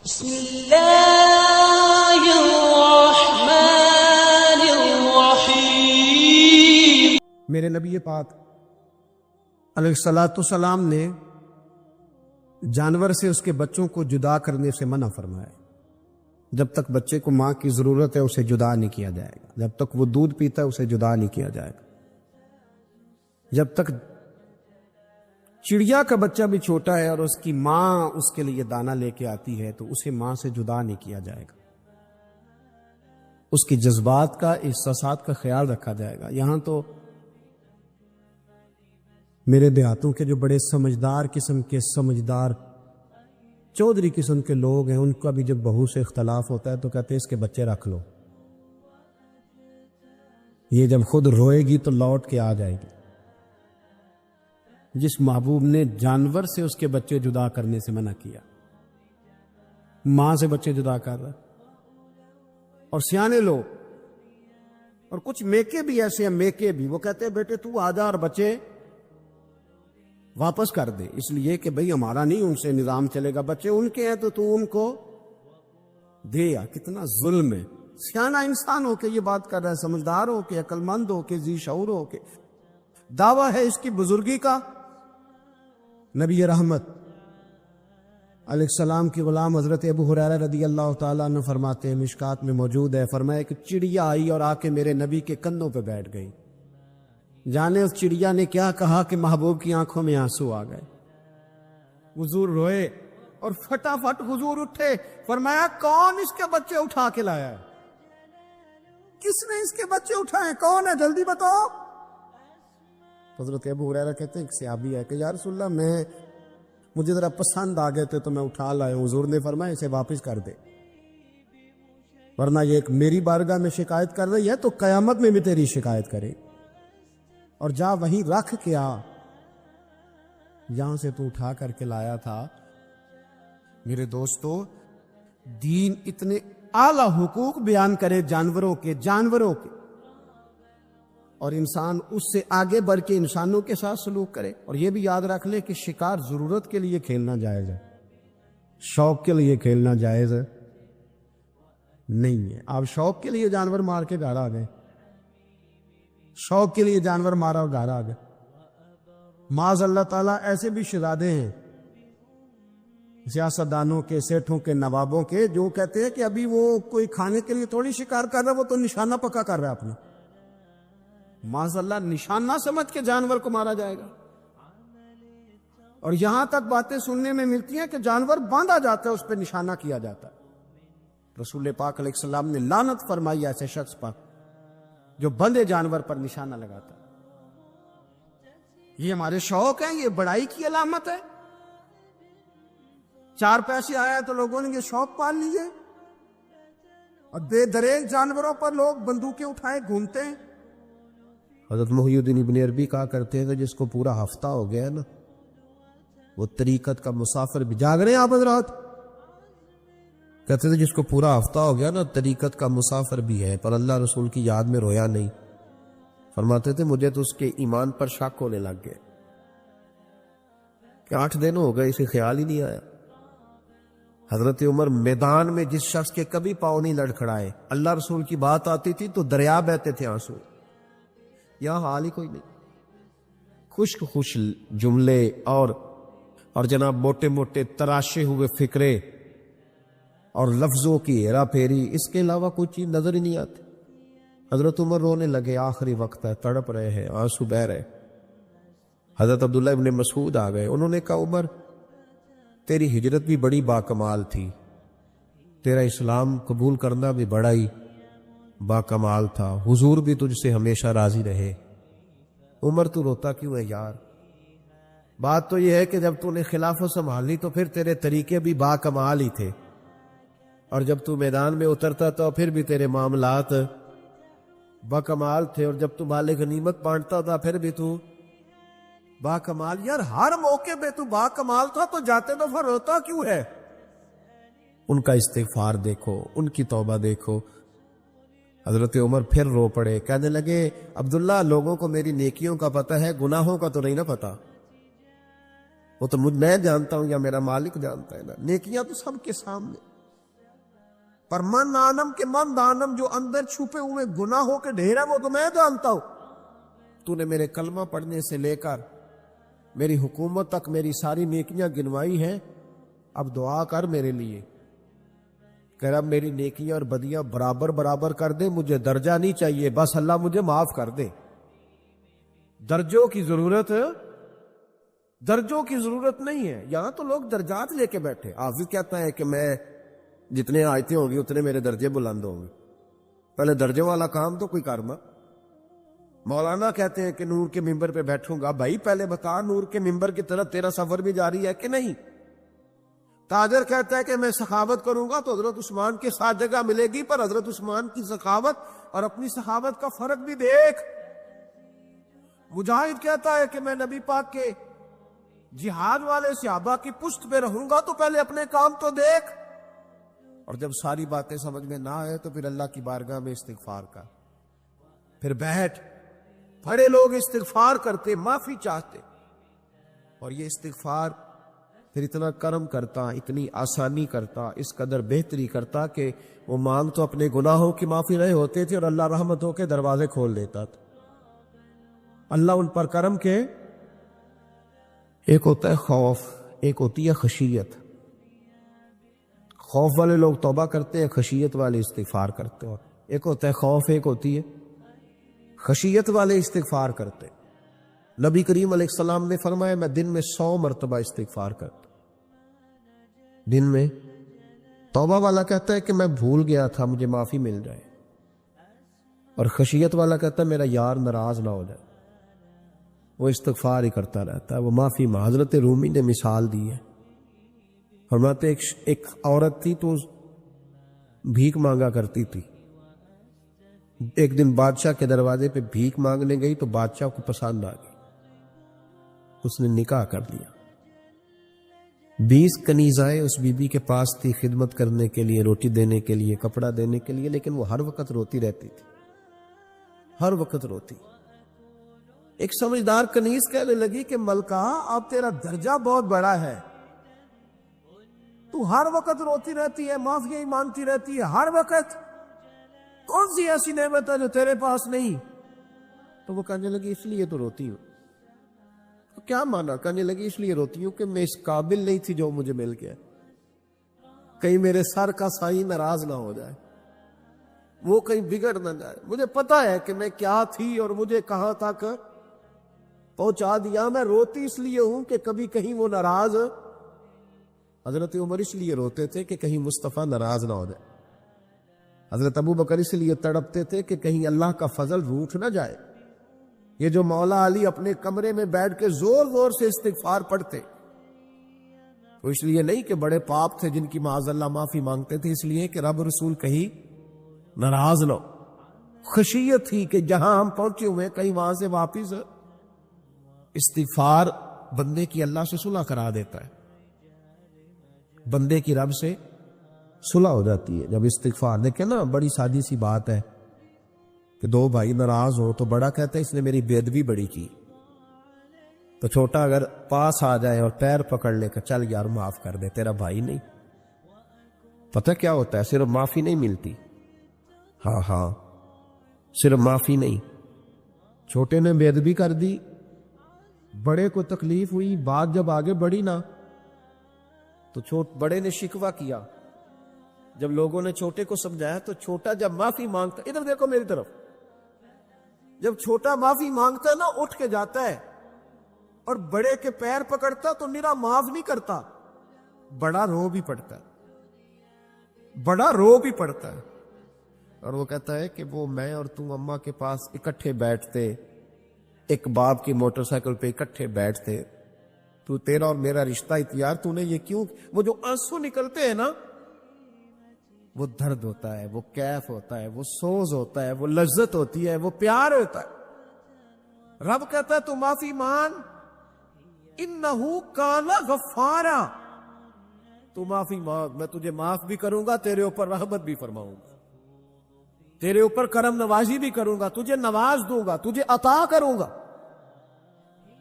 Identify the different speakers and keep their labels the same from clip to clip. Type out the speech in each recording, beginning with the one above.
Speaker 1: بسم اللہ الرحمن الرحیم۔
Speaker 2: میرے نبی پاک علیہ الصلوۃ والسلام نے جانور سے اس کے بچوں کو جدا کرنے سے منع فرمایا۔ جب تک بچے کو ماں کی ضرورت ہے اسے جدا نہیں کیا جائے گا، جب تک وہ دودھ پیتا ہے اسے جدا نہیں کیا جائے گا، جب تک چڑیا کا بچہ بھی چھوٹا ہے اور اس کی ماں اس کے لیے دانہ لے کے آتی ہے تو اسے ماں سے جدا نہیں کیا جائے گا، اس کی جذبات کا احساسات کا خیال رکھا جائے گا۔ یہاں تو میرے دیہاتوں کے جو بڑے سمجھدار قسم کے سمجھدار چودھری قسم کے لوگ ہیں، ان کا بھی جب بہو سے اختلاف ہوتا ہے تو کہتے ہیں اس کے بچے رکھ لو، یہ جب خود روئے گی تو لوٹ کے آ جائے گی۔ جس محبوب نے جانور سے اس کے بچے جدا کرنے سے منع کیا، ماں سے بچے جدا کر رہا۔ اور سیانے لوگ اور کچھ میکے بھی ایسے ہیں، میکے بھی وہ کہتے ہیں بیٹے تو آ جا اور بچے واپس کر دے، اس لیے کہ بھئی ہمارا نہیں ان سے نظام چلے گا، بچے ان کے ہیں تو ان کو دے۔ کتنا ظلم ہے۔ سیانہ انسان ہو کے یہ بات کر رہا ہے، سمجھدار ہو کے، عقل مند ہو کے، ذی شعور ہو کے، دعویٰ ہے اس کی بزرگی کا۔ نبی رحمت علیہ السلام کی غلام حضرت ابو ہریرہ رضی اللہ تعالیٰ عنہ فرماتے ہیں، مشکات میں موجود ہے، فرمایا کہ چڑیا آئی اور آ کے میرے نبی کے کندھوں پہ بیٹھ گئی۔ جانے اس چڑیا نے کیا کہا کہ محبوب کی آنکھوں میں آنسو آ گئے۔ حضور روئے اور فٹافٹ حضور اٹھے، فرمایا کون اس کے بچے اٹھا کے لایا ہے؟ کس نے اس کے بچے اٹھائے؟ کون ہے؟ جلدی بتاؤ۔ حضرت ابو ہریرہ کہتے ہیں ایک صحابی ہے کہ یا رسول اللہ مجھے ذرا پسند آ گئے تھے تو میں اٹھا لایا ہوں۔ حضور نے فرمایا اسے واپس کر دے، ورنہ یہ ایک میری بارگاہ میں شکایت کر رہی ہے تو قیامت میں بھی تیری شکایت کرے، اور جا وہیں رکھ کے آ جہاں سے تو اٹھا کر کے لایا تھا۔ میرے دوستو، دین اتنے اعلیٰ حقوق بیان کرے جانوروں کے اور انسان اس سے آگے بڑھ کے انسانوں کے ساتھ سلوک کرے۔ اور یہ بھی یاد رکھ لے کہ شکار ضرورت کے لیے کھیلنا جائز ہے، شوق کے لیے کھیلنا جائز نہیں ہے۔ آپ شوق کے لیے جانور مار کے گھر آ گئے، شوق کے لیے جانور مارا اور گھر آ گئے۔ معاذ اللہ تعالیٰ ایسے بھی شہزادے ہیں سیاستدانوں کے، سیٹھوں کے، نوابوں کے، جو کہتے ہیں کہ ابھی وہ کوئی کھانے کے لیے تھوڑی شکار کر رہا ہے، وہ تو نشانہ پکا کر رہا ہے اپنا۔ معاذ اللہ نشانہ سمجھ کے جانور کو مارا جائے گا۔ اور یہاں تک باتیں سننے میں ملتی ہیں کہ جانور باندھا جاتا ہے، اس پہ نشانہ کیا جاتا ہے۔ رسول پاک علیہ السلام نے لعنت فرمائی ایسے شخص پر جو بندھے جانور پر نشانہ لگاتا ہے۔ یہ ہمارے شوق ہیں، یہ بڑائی کی علامت ہے۔ چار پیسے آیا تو لوگوں نے یہ شوق پال لیے، اور بے دریغ جانوروں پر لوگ بندوقیں اٹھائے گھومتے ہیں۔ حضرت محی الدین ابن عربی کہا کرتے ہیں کہ جس کو پورا ہفتہ ہو گیا نا، وہ طریقت کا مسافر بھی۔ جاگ رہے ہیں آپ حضرات؟ کہتے تھے جس کو پورا ہفتہ ہو گیا نا، طریقت کا مسافر بھی ہے، پر اللہ رسول کی یاد میں رویا نہیں۔ فرماتے تھے مجھے تو اس کے ایمان پر شک ہونے لگ گئے کہ 8 دن ہو گئے اسے خیال ہی نہیں آیا۔ حضرت عمر میدان میں جس شخص کے کبھی پاؤں نہیں لڑکھڑائے، اللہ رسول کی بات آتی تھی تو دریا بہتے تھے آنسو۔ یہاں حال ہی کوئی نہیں، خشک جملے اور جناب موٹے موٹے تراشے ہوئے فکرے اور لفظوں کی ہیرا پھیری، اس کے علاوہ کوئی چیز نظر ہی نہیں آتی۔ حضرت عمر رونے لگے، آخری وقت ہے، تڑپ رہے ہیں، آنسو بہہ رہے۔ حضرت عبداللہ ابن مسعود آ گئے، انہوں نے کہا عمر تیری ہجرت بھی بڑی باکمال تھی، تیرا اسلام قبول کرنا بھی بڑا ہی باکمال تھا، حضور بھی تجھ سے ہمیشہ راضی رہے۔ عمر تو روتا کیوں ہے یار؟ بات تو یہ ہے کہ جب تو نے خلافت سنبھالی تو پھر تیرے طریقے بھی باکمال ہی تھے، اور جب تو میدان میں اترتا تو پھر بھی تیرے معاملات باکمال تھے، اور جب تو مال غنیمت بانٹتا تھا پھر بھی تو باکمال۔ یار ہر موقع پہ تو باکمال تھا تو جاتے دفعہ روتا کیوں ہے؟ ان کا استغفار دیکھو، ان کی توبہ دیکھو۔ حضرت عمر پھر رو پڑے، کہنے لگے عبداللہ لوگوں کو میری نیکیوں کا پتہ ہے، گناہوں کا تو نہیں نا پتہ۔ وہ تو میں جانتا ہوں یا میرا مالک جانتا ہے نا، نیکیاں تو سب کے سامنے۔ پر من آنم کے من دانم، جو اندر چھپے ہوئے گناہوں کے ڈھیر ہیں وہ تو میں جانتا ہوں. تو نے میرے کلمہ پڑھنے سے لے کر میری حکومت تک میری ساری نیکیاں گنوائی ہیں. اب دعا کر میرے لیے کہ رب میری نیکیاں اور بدیاں برابر برابر کر دے. مجھے درجہ نہیں چاہیے، بس اللہ مجھے معاف کر دے. درجوں کی ضرورت نہیں ہے. یہاں تو لوگ درجات لے کے بیٹھے. حافظ کہتا ہے کہ میں جتنے آیتیں ہوں گی اتنے میرے درجے بلند ہوں گے. پہلے درجے والا کام تو کوئی کرنا. مولانا کہتے ہیں کہ نور کے ممبر پہ بیٹھوں گا. بھائی پہلے بتا نور کے ممبر کی طرف تیرا سفر بھی جاری ہے کہ نہیں؟ تاجر کہتا ہے کہ میں سخاوت کروں گا تو حضرت عثمان کے ساتھ جگہ ملے گی، پر حضرت عثمان کی سخاوت اور اپنی سخاوت کا فرق بھی دیکھ. مجاہد کہتا ہے کہ میں نبی پاک کے جہاد والے صحابہ کی پشت پہ رہوں گا تو پہلے اپنے کام تو دیکھ. اور جب ساری باتیں سمجھ میں نہ آئے تو پھر اللہ کی بارگاہ میں استغفار کر. پھر بیٹھ. بڑے لوگ استغفار کرتے، معافی چاہتے، اور یہ استغفار پھر اتنا کرم کرتا، اتنی آسانی کرتا، اس قدر بہتری کرتا کہ وہ مانگ تو اپنے گناہوں کی معافی رہے ہوتے تھے اور اللہ رحمتوں کے دروازے کھول دیتا تھا. اللہ ان پر کرم کے. ایک ہوتا ہے خوف، ایک ہوتی ہے خشیت. خوف والے لوگ توبہ کرتے ہیں، خشیت والے استغفار کرتے ہیں. ایک ہوتا ہے خوف، ایک ہوتی ہے خشیت والے استغفار کرتے. نبی کریم علیہ السلام نے فرمایا میں دن میں 100 مرتبہ استغفار کرتا. دن میں. توبہ والا کہتا ہے کہ میں بھول گیا تھا، مجھے معافی مل جائے. اور خشیت والا کہتا ہے میرا یار ناراض نہ ہو جائے. وہ استغفار ہی کرتا رہتا ہے، وہ معافی. حضرت رومی نے مثال دی ہے. فرماتے ایک عورت تھی تو بھیک مانگا کرتی تھی. ایک دن بادشاہ کے دروازے پہ بھیک مانگنے گئی تو بادشاہ کو پسند آ گئی. اس نے نکاح کر لیا. 20 کنیزائیں اس بی بی کے پاس تھی خدمت کرنے کے لیے، روٹی دینے کے لیے، کپڑا دینے کے لیے، لیکن وہ ہر وقت روتی رہتی تھی، ہر وقت روتی. ایک سمجھدار کنیز کہنے لگی کہ ملکہ اب تیرا درجہ بہت بڑا ہے، تو ہر وقت روتی رہتی ہے، معافیاں ہی مانگتی رہتی ہے ہر وقت، کون سی ایسی نعمت ہے جو تیرے پاس نہیں؟ تو وہ کہنے لگی اس لیے تو روتی ہوں. تو کیا مانا؟ کہنے لگی اس لیے روتی ہوں کہ میں اس قابل نہیں تھی جو مجھے مل گیا. کہیں میرے سر کا سائیں ناراض نہ ہو جائے، وہ کہیں بگڑ نہ جائے. مجھے پتا ہے کہ میں کیا تھی اور مجھے کہاں تک پہنچا دیا. میں روتی اس لیے ہوں کہ کبھی کہیں وہ ناراض. حضرت عمر اس لیے روتے تھے کہ کہیں مصطفیٰ ناراض نہ ہو جائے. حضرت ابو بکر اس لیے تڑپتے تھے کہ کہیں اللہ کا فضل روٹھ نہ جائے. یہ جو مولا علی اپنے کمرے میں بیٹھ کے زور زور سے استغفار پڑھتے، تو اس لیے نہیں کہ بڑے پاپ تھے جن کی معاذ اللہ معافی مانگتے تھے، اس لیے کہ رب رسول کہیں ناراض نہ ہو. خشیت تھی کہ جہاں ہم پہنچے ہوئے کہیں وہاں سے واپس. استغفار بندے کی اللہ سے صلح کرا دیتا ہے، بندے کی رب سے صلح ہو جاتی ہے جب استغفار. دیکھیں نا، بڑی سادی سی بات ہے کہ دو بھائی ناراض ہو تو بڑا کہتا ہے اس نے میری بے ادبی بڑی کی، تو چھوٹا اگر پاس آ جائے اور پیر پکڑ لے کہ چل یار معاف کر دے، تیرا بھائی نہیں. پتہ کیا ہوتا ہے؟ صرف معافی نہیں ملتی. ہاں صرف معافی نہیں. چھوٹے نے بے ادبی کر دی، بڑے کو تکلیف ہوئی، بات جب آگے بڑھی نا تو بڑے نے شکوہ کیا. جب لوگوں نے چھوٹے کو سمجھایا تو چھوٹا جب معافی مانگتا، ادھر دیکھو میری طرف، جب چھوٹا معافی مانگتا ہے نا اٹھ کے جاتا ہے اور بڑے کے پیر پکڑتا تو نرا معاف نہیں کرتا، بڑا رو بھی پڑتا ہے. اور وہ کہتا ہے کہ وہ میں اور تم اماں کے پاس اکٹھے بیٹھتے، ایک باپ کی موٹر سائیکل پہ اکٹھے بیٹھتے، تو تیرا اور میرا رشتہ اتیار تو نے یہ کیوں؟ وہ جو آنسو نکلتے ہیں نا، وہ درد ہوتا ہے، وہ کیف ہوتا ہے، وہ سوز ہوتا ہے، وہ لذت ہوتی ہے، وہ پیار ہوتا ہے. رب کہتا ہے تو معافی مان، انہو کان غفارا، تو معافی مانگ، میں تجھے معاف بھی کروں گا، تیرے اوپر رحمت بھی فرماؤں گا، تیرے اوپر کرم نوازی بھی کروں گا، تجھے نواز دوں گا، تجھے عطا کروں گا.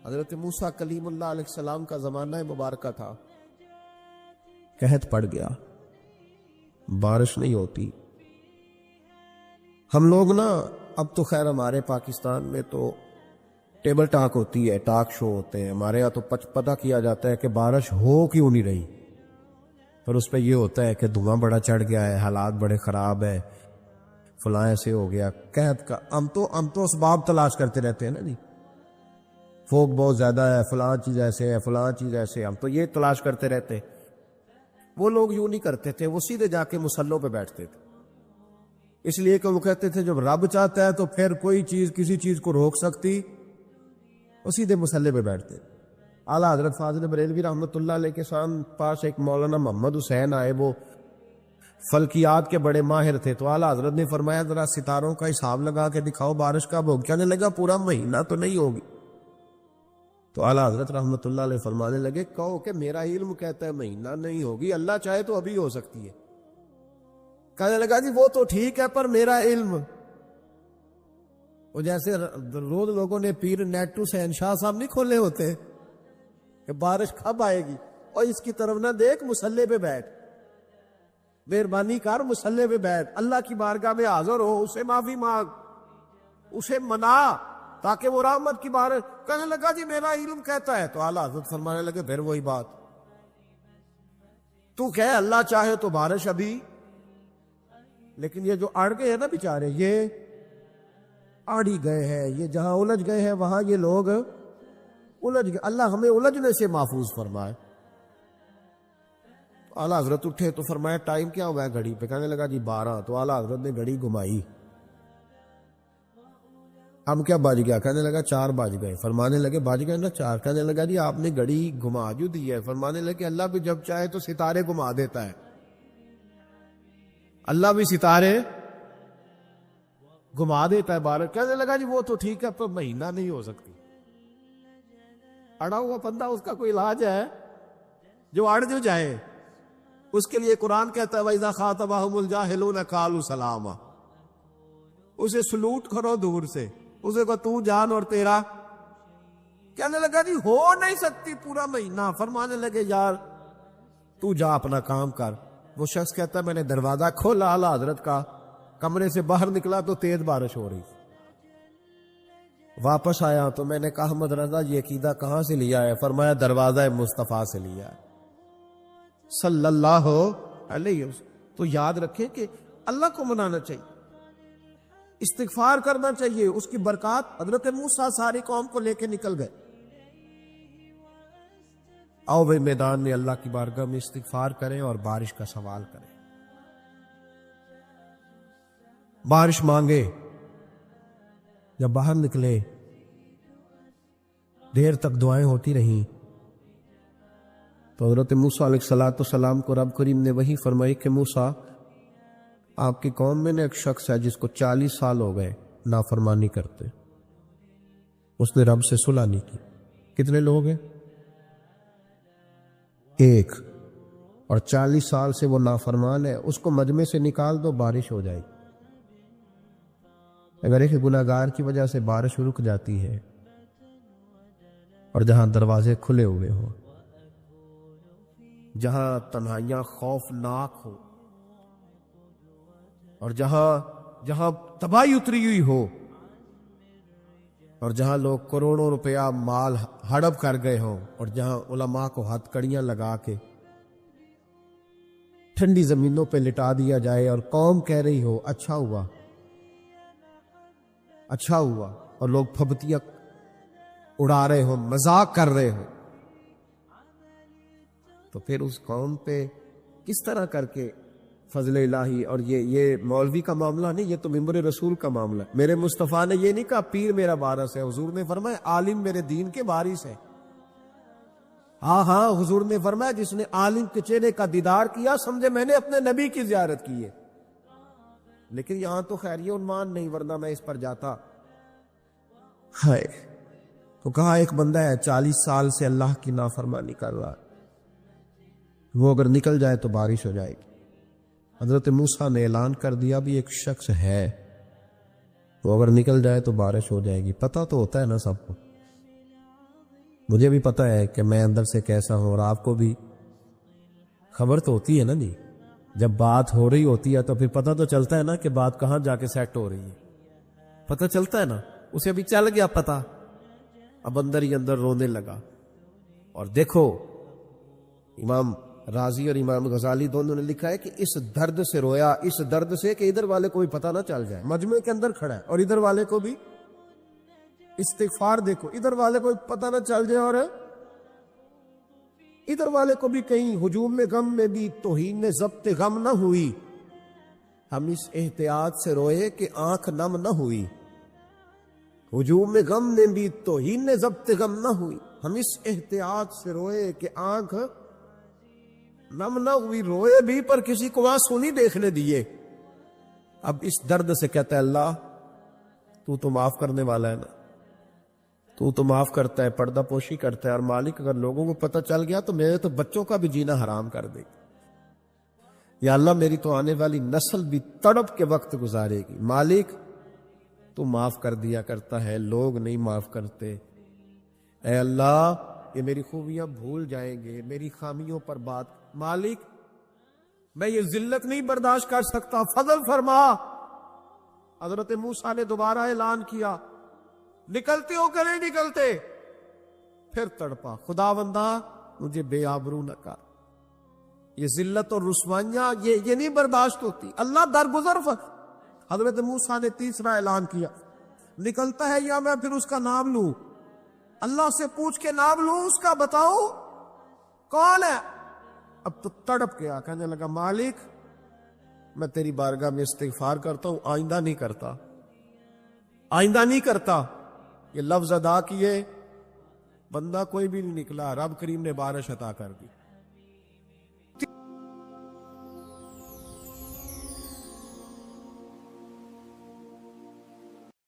Speaker 2: حضرت موسیٰ کلیم اللہ علیہ السلام کا زمانہ مبارکہ تھا، قحط پڑ گیا، بارش نہیں ہوتی. ہم لوگ نا اب تو خیر ہمارے پاکستان میں تو ٹیبل ٹاک ہوتی ہے, ٹاک شو ہوتے ہیں. ہمارے یہاں تو پتہ کیا جاتا ہے کہ بارش ہو کیوں نہیں رہی, پر اس پہ یہ ہوتا ہے کہ دھواں بڑا چڑھ گیا ہے, حالات بڑے خراب ہے, فلاں ایسے ہو گیا. قحط کا ہم تو اسباب تلاش کرتے رہتے ہیں نا جی, فوگ بہت زیادہ ہے, فلاں چیز ایسے ہے, فلاں چیز ایسے, ہم تو یہ تلاش کرتے رہتے. وہ لوگ یوں نہیں کرتے تھے, وہ سیدھے جا کے مصلوں پہ بیٹھتے تھے, اس لیے کہ وہ کہتے تھے جب رب چاہتا ہے تو پھر کوئی چیز کسی چیز کو روک سکتی, وہ سیدھے مصلے پہ بیٹھتے. اعلیٰ حضرت فاضل بریلوی رحمۃ اللہ علیہ کے پاس ایک مولانا محمد حسین آئے, وہ فلکیات کے بڑے ماہر تھے. تو اعلیٰ حضرت نے فرمایا ذرا ستاروں کا حساب لگا کے دکھاؤ, بارش کب ہوگی؟ کہنے لگا پورا مہینہ تو نہیں ہوگی. تو اعلیٰ حضرت رحمۃ اللہ علیہ فرمانے لگے کہو کہ میرا علم کہتا ہے مہینہ نہیں ہوگی, اللہ چاہے تو ابھی ہو سکتی ہے. کہنے لگا جی وہ تو ٹھیک ہے پر میرا علم, وہ جیسے روز لوگوں نے پیر نیٹو سین شاہ صاحب نہیں کھولے ہوتے کہ بارش کب آئے گی, اور اس کی طرف نہ دیکھ, مصلے پہ بیٹھ, مہربانی کر مصلے پہ بیٹھ, اللہ کی بارگاہ میں حاضر ہو, اسے معافی مانگ, اسے منا تاکہ وہ رحمت کی بارش. کہنے لگا جی میرا علم کہتا ہے. تو اعلیٰ حضرت فرمانے لگے پھر وہی بات, تو کہے اللہ چاہے تو بارش ابھی, لیکن یہ جو اڑ گئے ہیں نا بیچارے, یہ اڑ ہی گئے ہیں, یہ جہاں الجھ گئے ہیں وہاں یہ لوگ الجھ گئے. اللہ ہمیں الجھنے سے محفوظ فرمائے. اعلیٰ حضرت اٹھے تو فرمایا ٹائم کیا ہوا ہے گھڑی پہ؟ کہنے لگا جی 12. تو اعلیٰ حضرت نے گھڑی گھمائی, اب کیا بج گیا؟ کہنے لگا 4 بج گئے. فرمانے لگے بج گئے نا 4. کہنے لگا جی آپ نے گھڑی گھما جو دی ہے. فرمانے لگے اللہ بھی جب چاہے تو ستارے گھما دیتا ہے, اللہ بھی ستارے گھما دیتا ہے بارش. کہنے لگا جی وہ تو ٹھیک ہے پر مہینہ نہیں ہو سکتی. اڑا ہوا بندہ, اس کا کوئی علاج ہے؟ جو اڑ جو جائے اس کے لیے قرآن کہتا ہے وَإِذَا خَاطَبَهُمُ الْجَاهِلُونَ قَالُوا سَلَامًا, اسے سلوٹ کرو دور سے, اسے کو تو جان اور تیرا. کہنے لگا جی ہو نہیں سکتی پورا مہینہ. فرمانے لگے یار تو جا اپنا کام کر. وہ شخص کہتا ہے میں نے دروازہ کھولا اعلیٰ حضرت کا, کمرے سے باہر نکلا تو تیز بارش ہو رہی. واپس آیا تو میں نے کہا احمد رضا یہ عقیدہ کہاں سے لیا ہے؟ فرمایا دروازہ مصطفیٰ سے لیا ہے صلی اللہ علیہ وسلم. تو یاد رکھیں کہ اللہ کو منانا چاہیے, استغفار کرنا چاہیے, اس کی برکات. حضرت موسیٰ ساری قوم کو لے کے نکل گئے. آؤ بھائی میدان میں اللہ کی بارگاہ میں استغفار کریں اور بارش کا سوال کریں, بارش مانگے. جب باہر نکلے دیر تک دعائیں ہوتی رہیں تو حضرت موسیٰ علیہ السلام کو رب کریم نے وحی فرمائی کہ موسیٰ آپ کی قوم میں نے ایک شخص ہے جس کو 40 سال ہو گئے نافرمانی کرتے, اس نے رب سے صلح نہیں کی. کتنے لوگ ہیں؟ ایک, اور 40 سال سے وہ نافرمان ہے, اس کو مجمع سے نکال دو بارش ہو جائے گی. اگر ایک گناہگار کی وجہ سے بارش رک جاتی ہے اور جہاں دروازے کھلے ہوئے ہوں, جہاں تنہائیاں خوفناک ہو, اور جہاں تباہی اتری ہوئی ہو, اور جہاں لوگ کروڑوں روپیہ مال ہڑپ کر گئے ہوں, اور جہاں علماء کو ہتھ کڑیاں لگا کے ٹھنڈی زمینوں پہ لٹا دیا جائے اور قوم کہہ رہی ہو اچھا ہوا اچھا ہوا, اور لوگ پھبتیاں اڑا رہے ہوں, مذاق کر رہے ہوں, تو پھر اس قوم پہ کس طرح کر کے فضل الہی. اور یہ مولوی کا معاملہ نہیں, یہ تو ممبر رسول کا معاملہ ہے. میرے مصطفیٰ نے یہ نہیں کہا پیر میرا وارث ہے, حضور نے فرمایا عالم میرے دین کے وارث ہے. ہاں حضور نے فرمایا جس نے عالم کے چہرے کا دیدار کیا سمجھے میں نے اپنے نبی کی زیارت کی ہے. لیکن یہاں تو خیر یہ عنوان نہیں, ورنہ میں اس پر جاتا. ہائے, تو کہا ایک بندہ ہے 40 سال سے اللہ کی نافرمانی کر رہا ہے, وہ اگر نکل جائے تو بارش ہو جائے گی. حضرت موسیٰ نے اعلان کر دیا بھی ایک شخص ہے, وہ اگر نکل جائے تو بارش ہو جائے گی. پتہ تو ہوتا ہے نا سب کو, مجھے بھی پتہ ہے کہ میں اندر سے کیسا ہوں, اور آپ کو بھی خبر تو ہوتی ہے نا جی. جب بات ہو رہی ہوتی ہے تو پھر پتہ تو چلتا ہے نا کہ بات کہاں جا کے سیٹ ہو رہی ہے، پتہ چلتا ہے نا، اسے ابھی چل گیا پتہ، اب اندر ہی اندر رونے لگا۔ اور دیکھو امام رازی اور امام غزالی دونوں نے لکھا ہے کہ اس درد سے رویا، اس درد سے کہ ادھر والے کو بھی پتہ نہ چل جائے، مجمع کے اندر کھڑا ہے اور ادھر والے کو بھی استغفار، دیکھو ادھر والے کو بھی پتہ نہ چل جائے اور ادھر والے کو بھی کہیں ہجوم میں غم میں بھی توہین ضبط غم نہ ہوئی، ہم اس احتیاط سے روئے کہ آنکھ نم نہ ہوئی، ہجوم میں غم میں بھی توہین ضبط غم نہ ہوئی، ہم اس احتیاط سے روئے کہ آنکھ نم نہ ہوئی، روئے بھی پر کسی کو آنسو نہیں دیکھنے دیے۔ اب اس درد سے کہتا ہے اللہ تو معاف کرنے والا ہے نا، تو معاف کرتا ہے، پردہ پوشی کرتا ہے، اور مالک اگر لوگوں کو پتہ چل گیا تو میرے تو بچوں کا بھی جینا حرام کر دے گا، یا اللہ میری تو آنے والی نسل بھی تڑپ کے وقت گزارے گی۔ مالک تو معاف کر دیا کرتا ہے، لوگ نہیں معاف کرتے، اے اللہ یہ میری خوبیاں بھول جائیں گے، میری خامیوں پر بات، مالک میں یہ ذلت نہیں برداشت کر سکتا، فضل فرما۔ حضرت موسیٰ نے دوبارہ اعلان کیا، نکلتے ہو کہ نہیں نکلتے؟ پھر تڑپا، خداوندا مجھے بے آبرو نہ کر، یہ ذلت اور رسوائیاں یہ نہیں برداشت ہوتی، اللہ درگزر فرما۔ حضرت موسیٰ نے تیسرا اعلان کیا، نکلتا ہے یا میں پھر اس کا نام لوں؟ اللہ سے پوچھ کے نام لوں اس کا، بتاؤ کون ہے؟ اب تو تڑپ گیا، کہنے لگا مالک میں تیری بارگاہ میں استغفار کرتا ہوں، آئندہ نہیں کرتا، آئندہ نہیں کرتا۔ یہ لفظ ادا کیے، بندہ کوئی بھی نہیں نکلا، رب کریم نے بارش عطا کر دی۔